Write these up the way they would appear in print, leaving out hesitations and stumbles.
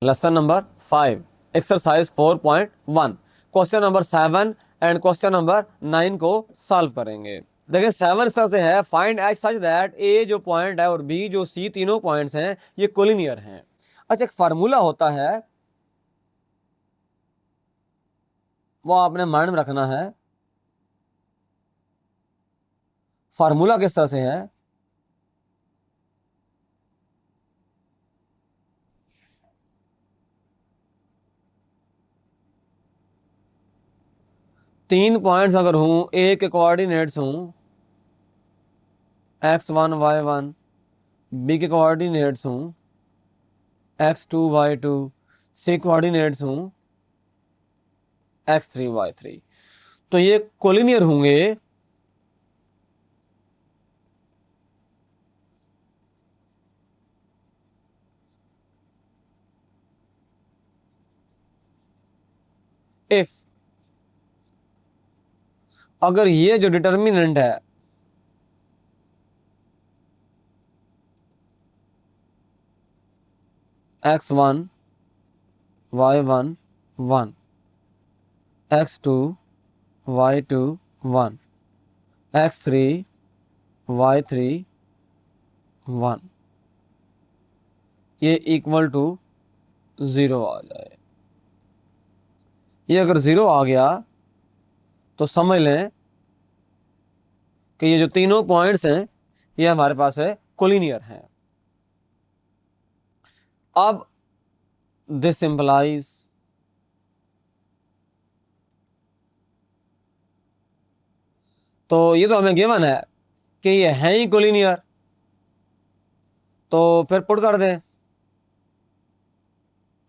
Lesson number 5 exercise 4.1 question number 7 and question number 9 को solve करेंगे। देखिए 7 इस तरह से है, फाइंड एच सच दैट ए जो पॉइंट है और बी जो सी तीनों पॉइंट्स हैं ये कोलिनियर हैं। अच्छा, एक फार्मूला होता है वो आपने माइंड में रखना है। फार्मूला किस तरह से है, तीन पॉइंट्स अगर हूं, ए के कोऑर्डिनेट्स हूं x1 y1, बी के कोऑर्डिनेट्स हूं x2 y2, सी कोऑर्डिनेट्स हूं x3 y3, तो ये कोलिनियर होंगे इफ, अगर ये जो डिटर्मिनेंट है x1 y1 1, x2 y2 1, x3 y3 1, ये इक्वल टू 0 आ जाए। ये अगर 0 आ गया तो समझ लें कि ये जो तीनों पॉइंट्स हैं ये हमारे पास है कोलिनियर हैं। अब दिस इंप्लाइज तो ये तो हमें गिवन है कि ये है ही कोलिनियर, तो फिर पुट कर दें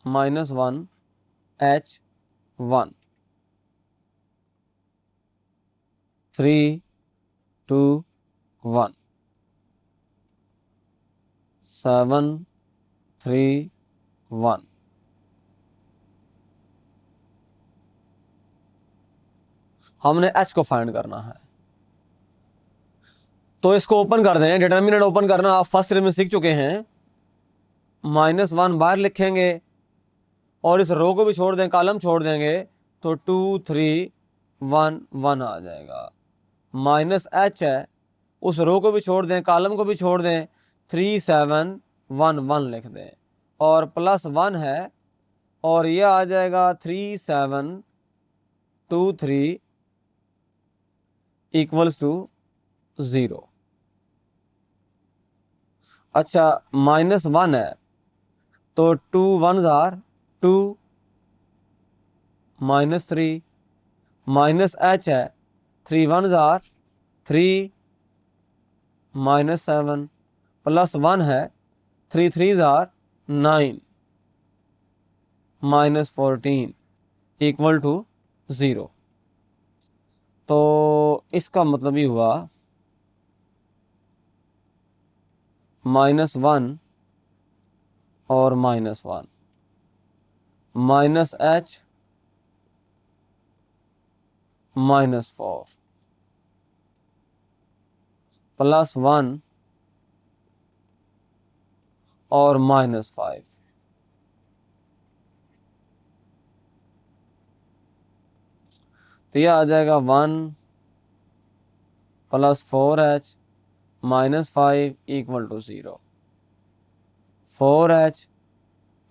-1 H1 3 2 1 7 3 1। हमने H को फाइंड करना है, तो इसको ओपन कर दें। डिटर्मिनेंट ओपन करना आप फर्स्ट ईयर में सीख चुके हैं। -1 बाहर लिखेंगे और इस रो को भी छोड़ दें, कॉलम छोड़ देंगे तो 2 3 1 1 आ जाएगा। -H है, उस रो को भी छोड़ दें, कॉलम को भी छोड़ दें, 3 7 1 1 लिख दें और +1 है और यह आ जाएगा 3 7 2 3 इक्वल्स टू 0। अच्छा, -1 है तो 2 1 आर 2, -3 -H है 3 1 आर 3, -7 +1 है 3 3 आर 9, -14 इक्वल टू 0। तो इसका मतलब ये हुआ -1 और -1 -H -4 +1 और -5। तो यह आ जाएगा 1 + 4H -5 equal to 0, 4H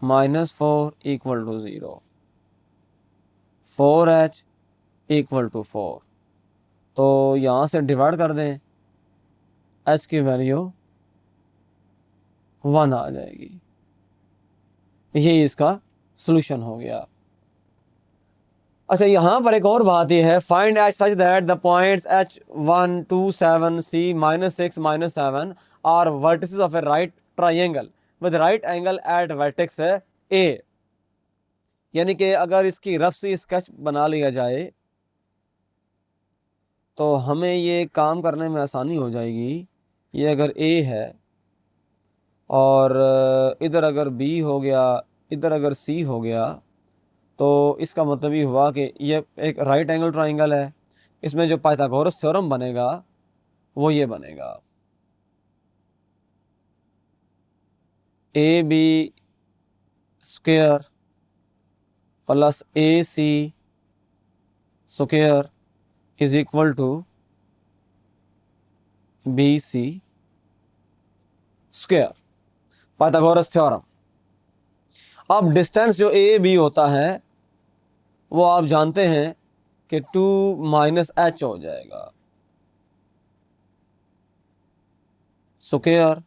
-4 equal to 0, 4H equal to 4। तो यहाँ से डिवाइड कर दें, H की वैल्यू 1 आ जाएगी। यही इसका सॉल्यूशन हो गया। अच्छा, यहाँ पर एक और बात यह है, find H such that the points H1 2 7 C -6 -7 are vertices of a right triangle with right angle at vertex A. यानी कि अगर इसकी रफ सी स्केच बना लिया जाए तो हमें ये काम करने में आसानी हो जाएगी। ये अगर A है और इधर अगर B हो गया, इधर अगर C हो गया, तो इसका मतलब ये हुआ कि ये एक राइट एंगल ट्राइंगल है। इसमें जो पाइथागोरस थ्योरम बनेगा वो ये बनेगा, AB square plus A C square is equal to B C square, Pythagoras theorem. अब डिस्टेंस जो ए बी होता है वो आप जानते हैं कि 2 माइनस एच हो जाएगा, स्क्वायर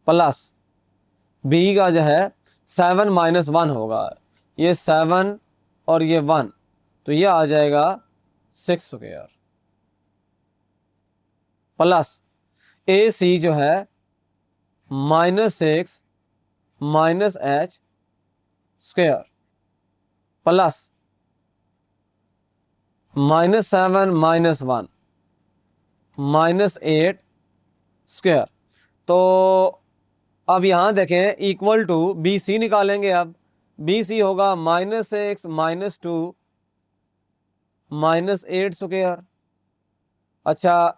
प्लस बी का जो है 7 माइनस 1 होगा, ये 7 और ये 1, तो ये आ जाएगा 6 स्क्वायर प्लस ए सी जो है -6 minus H square plus -7 minus 1 -8 square. तो अब यहाँ देखें इक्वल टू बी सी निकालेंगे। अब बी सी होगा -6 -2 -8 स्क्वायर, अच्छा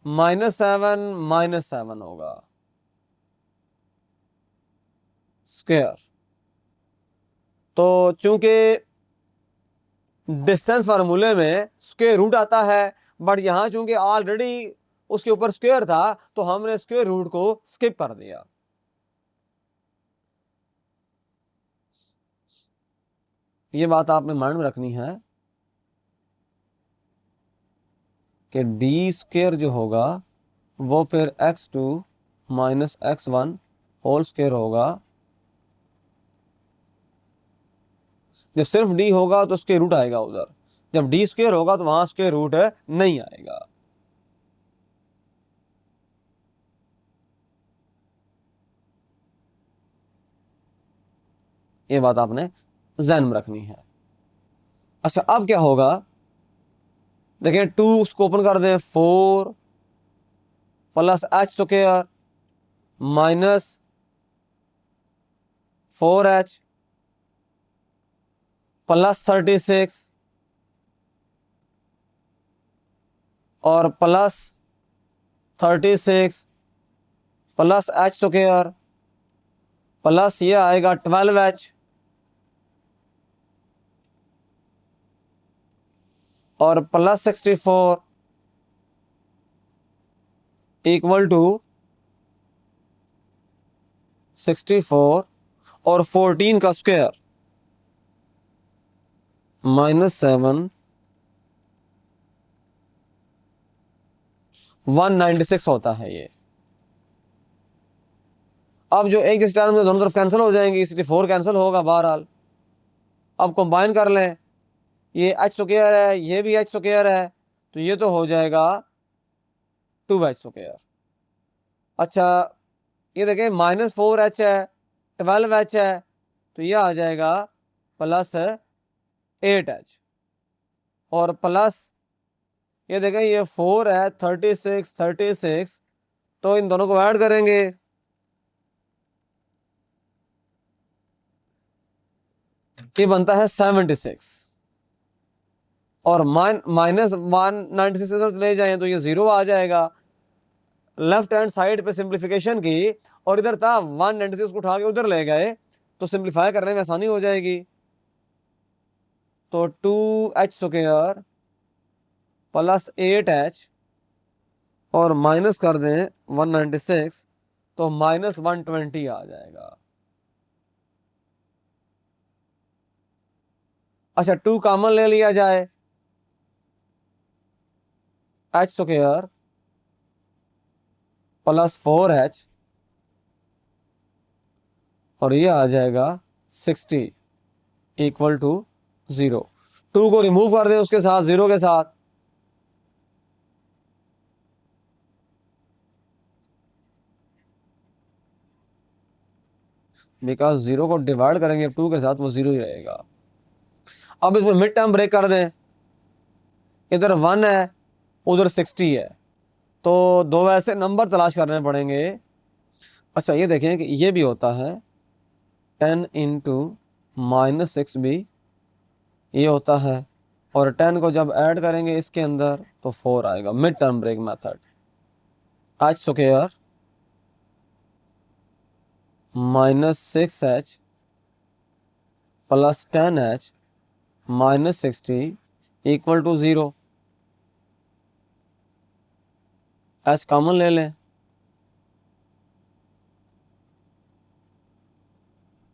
-7 होगा स्क्वायर। तो चूंकि डिस्टेंस फार्मूले में स्क्वायर रूट आता है, बट यहाँ चूंकि ऑलरेडी उसके ऊपर स्क्वायर था तो हमने स्क्वायर रूट को स्किप कर दिया। ये बात आपने माइंड में रखनी है कि डी स्क्वायर जो होगा वो फिर x2 minus x1 whole square होगा। जब सिर्फ डी होगा तो स्क्वायर रूट आएगा उधर, जब डी स्क्वायर होगा तो वहां स्क्वायर रूट नहीं आएगा। ये बात आपने ध्यान में रखनी है। अच्छा अब क्या होगा, देखिए 2 उसको ओपन कर दें, 4 plus H square minus 4h plus 36 और plus 36 plus H square plus ये आएगा 12h और प्लस 64 इक्वल टू 64 और 14 का स्क्वायर -7 196 होता है ये। अब जो एक जिस टर्म में दोनों तरफ कैंसिल हो जाएंगी, इसलिए 4 कैंसिल होगा बहरहाल। अब कंबाइन कर लें, ये एच स्क्वायर है, ये भी एच स्क्वायर है, तो ये तो हो जाएगा 2h स्क्वायर। अच्छा ये देखें -4h है, 12h है, तो ये आ जाएगा प्लस 8h और प्लस ये देखें ये 4 है, 36 तो इन दोनों को ऐड करेंगे, ये बनता है 76 और -196 ले जाएं तो ये 0 आ जाएगा। लेफ्ट हैंड साइड पे सिंप्लीफिकेशन की और इधर था 196 को उठा के उधर ले गए तो सिंप्लीफाई करने में आसानी हो जाएगी। तो 2h स्क्वायर प्लस 8h और माइनस कर दें 196 तो -120 आ जाएगा। अच्छा 2 कॉमन ले लिया जाए, h स्क्वायर प्लस 4h और ये आ जाएगा 60 इक्वल टू 0। 2 को रिमूव कर दें उसके साथ 0 के साथ, बिकॉज 0 को डिवाइड करेंगे 2 के साथ वो 0 ही रहेगा। अब इसमें मिड टर्म ब्रेक कर दें, इधर 1 है उधर 60 है, तो दो ऐसे नंबर तलाश करने पड़ेंगे। अच्छा ये देखें कि ये भी होता है 10 इंटू -6 भी ये होता है, और 10 को जब ऐड करेंगे इसके अंदर तो 4 आएगा। Mid term break method, h square -6h plus 10h minus 60 equal to 0। h common ले लें,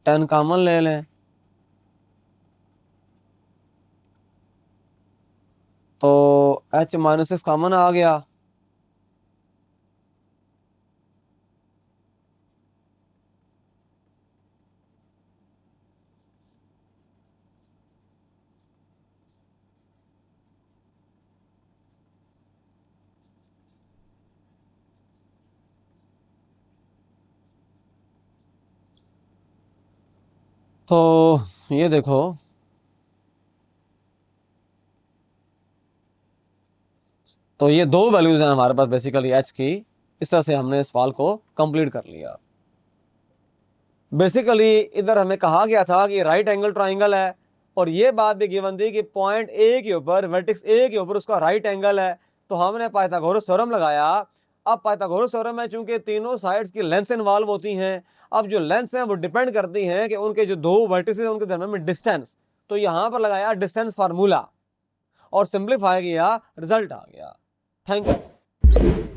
10 कॉमन ले लें, तो h माइनस 6 कॉमन आ गया। तो ये देखो, तो ये दो वैल्यूज हैं हमारे पास बेसिकली h की। इस तरह से हमने इस सवाल को कंप्लीट कर लिया। बेसिकली इधर हमें कहा गया था कि राइट एंगल ट्राइंगल है, और ये बात भी गिवन थी कि पॉइंट ए के ऊपर, वर्टेक्स ए के ऊपर उसका राइट एंगल है। तो हमने पाइथागोरस थ्योरम लगाया। अब पाइथागोरस थ्योरम है, चूंकि तीनों साइड्स की लेंथ्स इन्वॉल्व होती हैं। अब जो लेंथ्स हैं वो डिपेंड करती हैं कि उनके जो दो वर्टिसेस हैं उनके दरम्यान में डिस्टेंस। तो यहां पर लगाया डिस्टेंस फार्मूला और सिंप्लीफाई किया, रिजल्ट आ गया। Thank you.